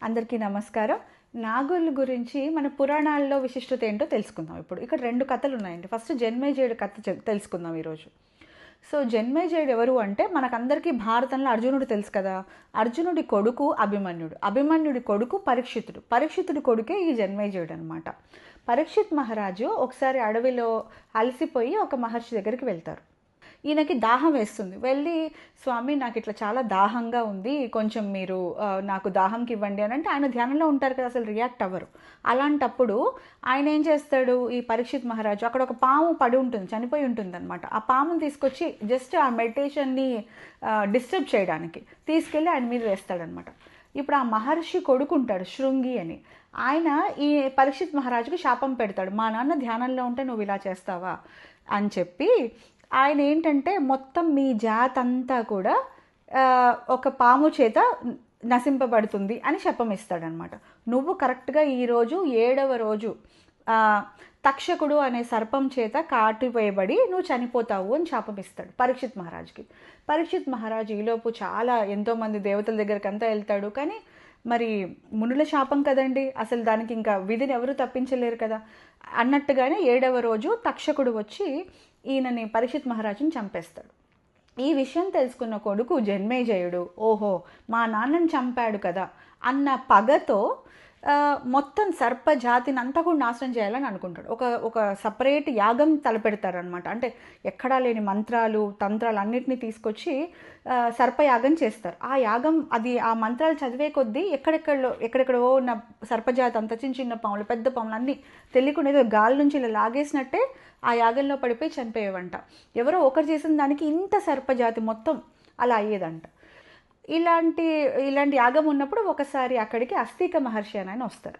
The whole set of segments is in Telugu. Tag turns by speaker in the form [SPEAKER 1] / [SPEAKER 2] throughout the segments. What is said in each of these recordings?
[SPEAKER 1] అందరికీ నమస్కారం. నాగుల గురించి మన పురాణాల్లో విశిష్టత ఏంటో తెలుసుకుందాం. ఇప్పుడు ఇక్కడ 2 కథలు ఉన్నాయండి. ఫస్ట్ జన్మేజయుడి కథ తెలుసుకుందాం ఈరోజు. సో జన్మేజయుడు ఎవరు అంటే మనకందరికీ భారతంలో అర్జునుడు తెలుసు కదా. అర్జునుడి కొడుకు అభిమన్యుడు, అభిమన్యుడి కొడుకు పరీక్షితుడు, పరీక్షితుడి కొడుకే ఈ జన్మేజయుడు అనమాట. పరీక్షిత్ మహారాజు ఒకసారి అడవిలో అలసిపోయి ఒక మహర్షి దగ్గరికి వెళ్తారు. ఈయనకి దాహం వేస్తుంది. వెళ్ళి, స్వామి నాకు ఇట్లా చాలా దాహంగా ఉంది, కొంచెం మీరు నాకు దాహంకి ఇవ్వండి అని అంటే ఆయన ధ్యానంలో ఉంటారు కదా, అసలు రియాక్ట్ అవ్వరు. అలాంటప్పుడు ఆయన ఏం చేస్తాడు, ఈ పరీక్షిత్ మహారాజు అక్కడ ఒక పాము పడి ఉంటుంది, చనిపోయి ఉంటుంది అనమాట. ఆ పాముని తీసుకొచ్చి జస్ట్ ఆ మెడిటేషన్ని డిస్టర్బ్ చేయడానికి తీసుకెళ్ళి ఆయన మీద వేస్తాడనమాట. ఇప్పుడు ఆ మహర్షి కొడుకుంటాడు శృంగి అని, ఆయన ఈ పరీక్షిత్ మహారాజుకు శాపం పెడతాడు, మా నాన్న ధ్యానంలో ఉంటే నువ్వు ఇలా చేస్తావా అని చెప్పి. ఆయన ఏంటంటే మొత్తం మీ జాతంతా కూడా ఒక పాము చేత నశింపబడుతుంది అని శపం ఇస్తాడనమాట. నువ్వు కరెక్ట్గా ఈరోజు 7వ రోజు తక్షకుడు అనే సర్పం చేత కాటివేయబడి నువ్వు చనిపోతావు అని శాపం ఇస్తాడు పరీక్షిత్ మహారాజుకి. పరీక్షిత్ మహారాజు ఈలోపు చాలా ఎంతోమంది దేవతల దగ్గరికి అంతా వెళ్తాడు, కానీ మరి మునుల శాపం కదండి, అసలు దానికి ఇంకా విధిని ఎవరు తప్పించలేరు కదా అన్నట్టుగానే 7వ రోజు తక్షకుడు వచ్చి ఈయనని పరీక్షిత్ మహారాజుని చంపేస్తాడు. ఈ విషయం తెలుసుకున్న కొడుకు జన్మేజయుడు, ఓహో మా నాన్నని చంపాడు కదా అన్న పగతో మొత్తం సర్ప జాతిని అంతా కూడా నాశనం చేయాలని అనుకుంటాడు. ఒక సపరేట్ యాగం తలపెడతారనమాట. అంటే ఎక్కడా లేని మంత్రాలు తంత్రాలు అన్నిటినీ తీసుకొచ్చి సర్పయాగం చేస్తారు. ఆ యాగం ఆ మంత్రాలు చదివే కొద్దీ ఎక్కడెక్కడో ఉన్న సర్పజాతి అంత చిన్న చిన్న పాములు పెద్ద పాములు అన్నీ తెలియకుండా ఏదో గాలి నుంచి ఇలా లాగేసినట్టే ఆ యాగంలో పడిపోయి చనిపోయేవంట. ఎవరో ఒకరు చేసిన దానికి ఇంత సర్పజాతి మొత్తం అలా అయ్యేదంట. ఇలాంటి యాగం ఉన్నప్పుడు ఒకసారి అక్కడికి అస్తిక మహర్షి అని ఆయన వస్తారు.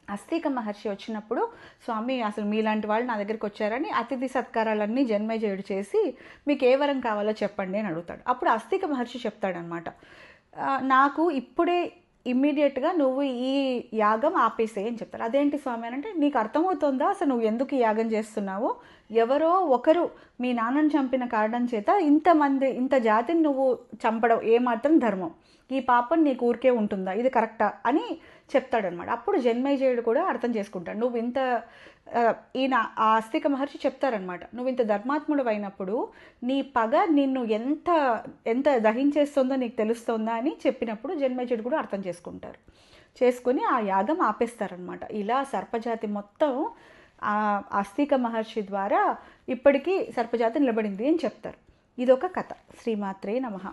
[SPEAKER 1] అస్తిక మహర్షి వచ్చినప్పుడు, స్వామి అసలు మీలాంటి వాళ్ళు నా దగ్గరికి వచ్చారని అతిథి సత్కారాలన్నీ జన్మేజయుడు చేసి మీకు ఏ వరం కావాలో చెప్పండి అని అడుగుతాడు. అప్పుడు అస్తిక మహర్షి చెప్తాడనమాట, నాకు ఇప్పుడే ఇమ్మీడియట్గా నువ్వు ఈ యాగం ఆపేసేయి అని చెప్తారు. అదేంటి స్వామి అని అంటే, నీకు అర్థమవుతుందా అసలు నువ్వు ఎందుకు ఈ యాగం చేస్తున్నావు? ఎవరో ఒకరు మీ నాన్నని చంపిన కారణం చేత ఇంత జాతిని నువ్వు చంపడం ఏమాత్రం ధర్మం? ఈ పాపం నీకు ఊరికే ఉంటుందా? ఇది కరెక్టా అని చెప్తాడనమాట. అప్పుడు జన్మేజయుడు కూడా అర్థం చేసుకుంటాడు. నువ్వు ఈయన ఆ అస్తిక మహర్షి చెప్తారనమాట, నువ్వు ఇంత ధర్మాత్ముడు అయినప్పుడు నీ పగ నిన్ను ఎంత దహించేస్తుందో నీకు తెలుస్తుందా అని చెప్పినప్పుడు జన్మేజయుడు కూడా అర్థం చేసుకుని ఆ యాగం ఆపేస్తారనమాట. ఇలా సర్పజాతి మొత్తం ఆ అస్తిక మహర్షి ద్వారా ఇప్పటికీ సర్పజాతి నిలబడింది అని చెప్తారు. ఇదొక కథ. శ్రీమాత్రే నమః.